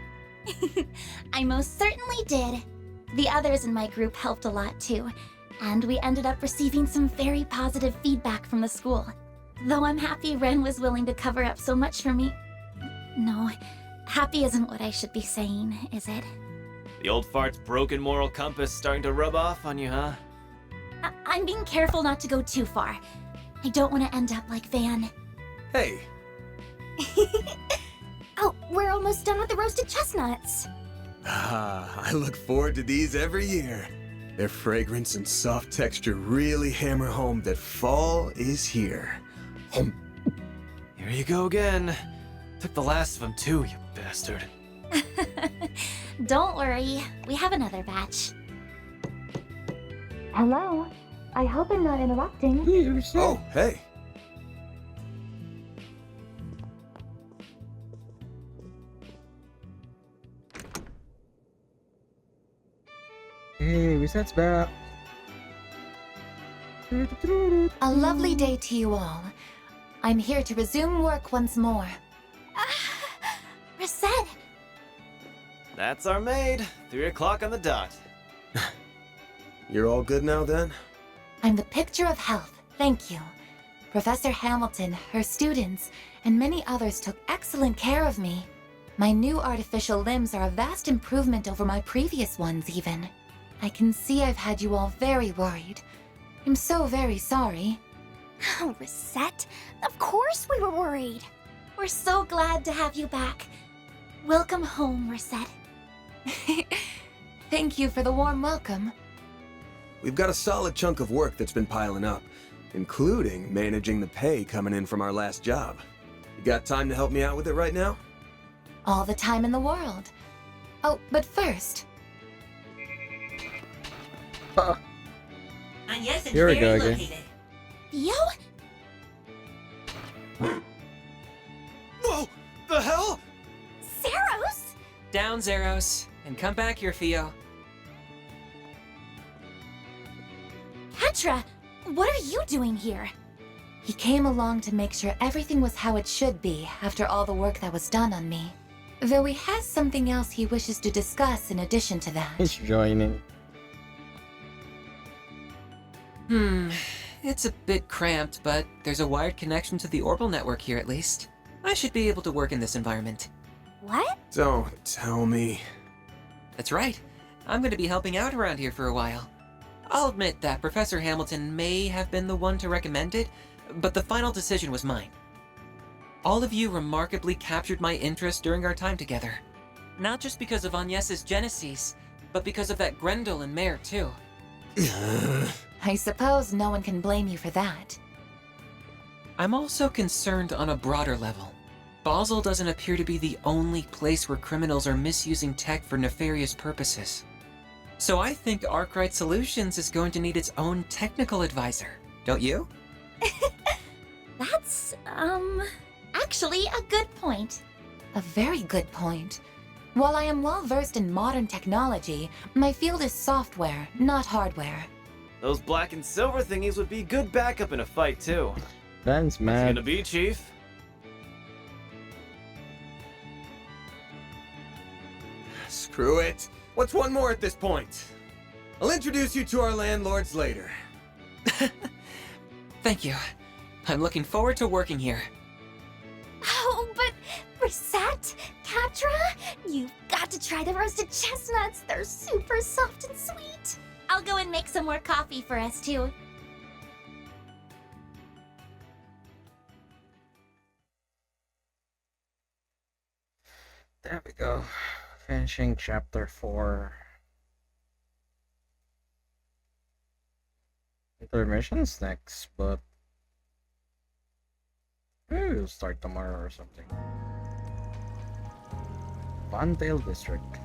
I most certainly did. The others in my group helped a lot too, and we ended up receiving some very positive feedback from the school. Though I'm happy Ren was willing to cover up so much for me. No, happy isn't what I should be saying, is it? The old fart's broken moral compass starting to rub off on you, huh? I'm being careful not to go too far. I don't want to end up like Van. Hey. Oh, we're almost done with the roasted chestnuts. I look forward to these every year. Their fragrance and soft texture really hammer home that fall is here. Here you go again. Took the last of them too, you bastard. Don't worry, we have another batch. Hello, I hope I'm not interrupting. Oh, hey. Hey, Reset's back. A lovely day to you all. I'm here to resume work once more. Reset! That's our maid. 3 o'clock on the dot. You're all good now, then? I'm the picture of health, thank you. Professor Hamilton, her students, and many others took excellent care of me. My new artificial limbs are a vast improvement over my previous ones, even. I can see I've had you all very worried. I'm so very sorry. Oh, Reset. Of course we were worried. We're so glad to have you back. Welcome home, Reset. Thank you for the warm welcome. We've got a solid chunk of work that's been piling up, including managing the pay coming in from our last job. You got time to help me out with it right now? All the time in the world. Oh, but first... Yes, Here we go again. Theo? Whoa! The hell? Zeros? Down, Zeros, and come back here, Theo. Petra, what are you doing here? He came along to make sure everything was how it should be after all the work that was done on me. Though he has something else he wishes to discuss in addition to that. He's joining. It's a bit cramped, but there's a wired connection to the orbital network here at least. I should be able to work in this environment. What? Don't tell me. That's right. I'm going to be helping out around here for a while. I'll admit that Professor Hamilton may have been the one to recommend it, but the final decision was mine. All of you remarkably captured my interest during our time together. Not just because of Agnes's Genesis, but because of that Grendel and Mare too. I suppose no one can blame you for that. I'm also concerned on a broader level. Basel doesn't appear to be the only place where criminals are misusing tech for nefarious purposes. So I think Arkwright Solutions is going to need its own technical advisor, don't you? That's, actually a good point. A very good point. While I am well versed in modern technology, my field is software, not hardware. Those black and silver thingies would be good backup in a fight, too. Ben's What's it mad. gonna be, Chief? Screw it. What's one more at this point? I'll introduce you to our landlords later. Thank you. I'm looking forward to working here. Oh, but Reset, Catra, you've got to try the roasted chestnuts. They're super soft and sweet. I'll go and make some more coffee for us, too. There we go. Finishing chapter 4. Intermission's next, but maybe we'll start tomorrow or something. Bondale District.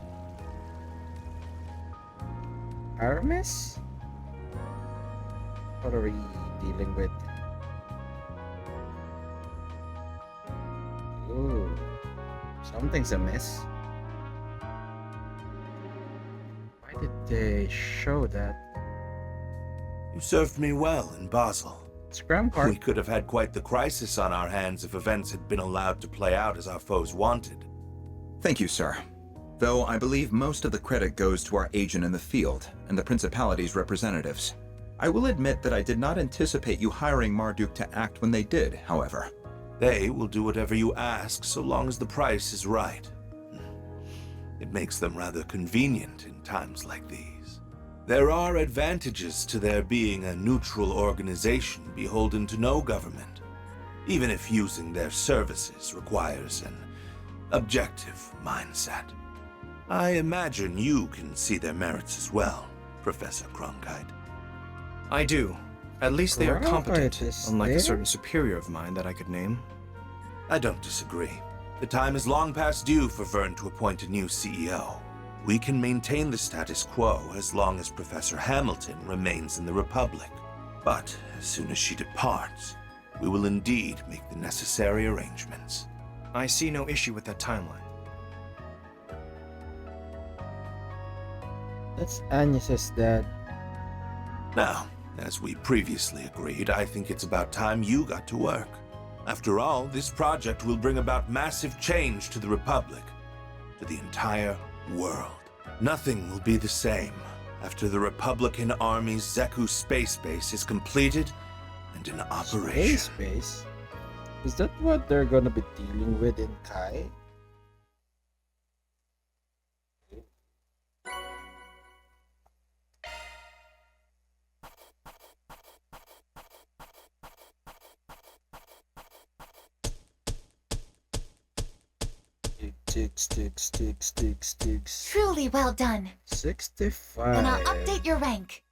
Aramis? What are we dealing with? Ooh, something's amiss. Why did they show that? You served me well in Basel. Scram part. We could have had quite the crisis on our hands if events had been allowed to play out as our foes wanted. Thank you, sir. Though I believe most of the credit goes to our agent in the field and the Principality's representatives. I will admit that I did not anticipate you hiring Marduk to act when they did, however. They will do whatever you ask so long as the price is right. It makes them rather convenient in times like these. There are advantages to their being a neutral organization beholden to no government, even if using their services requires an objective mindset. I imagine you can see their merits as well, Professor Cronkite. I do. At least they are Cronkite competent, is unlike there? a certain superior of mine that I could name. I don't disagree. The time is long past due for Vern to appoint a new CEO. We can maintain the status quo as long as Professor Hamilton remains in the Republic. But as soon as she departs, we will indeed make the necessary arrangements. I see no issue with that timeline. That's Agnes's dad. Now, as we previously agreed, I think it's about time you got to work. After all, this project will bring about massive change to the Republic, to the entire world. Nothing will be the same after the Republican Army's Zeku space base is completed and in operation. Space base? Is that what they're gonna be dealing with in Kai? Sticks. Truly well done. 65. And I'll update your rank.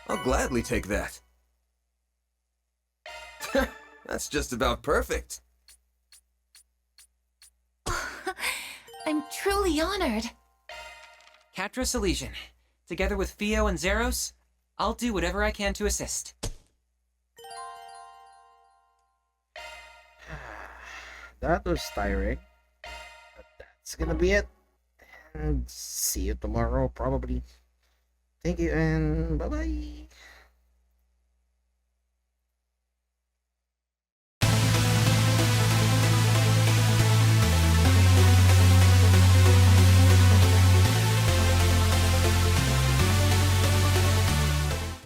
I'll gladly take that. That's just about perfect. I'm truly honored. Catras Elysian. Together with Theo and Zeros, I'll do whatever I can to assist. That was tiring. But that's gonna be it. And see you tomorrow, probably. Thank you and bye-bye.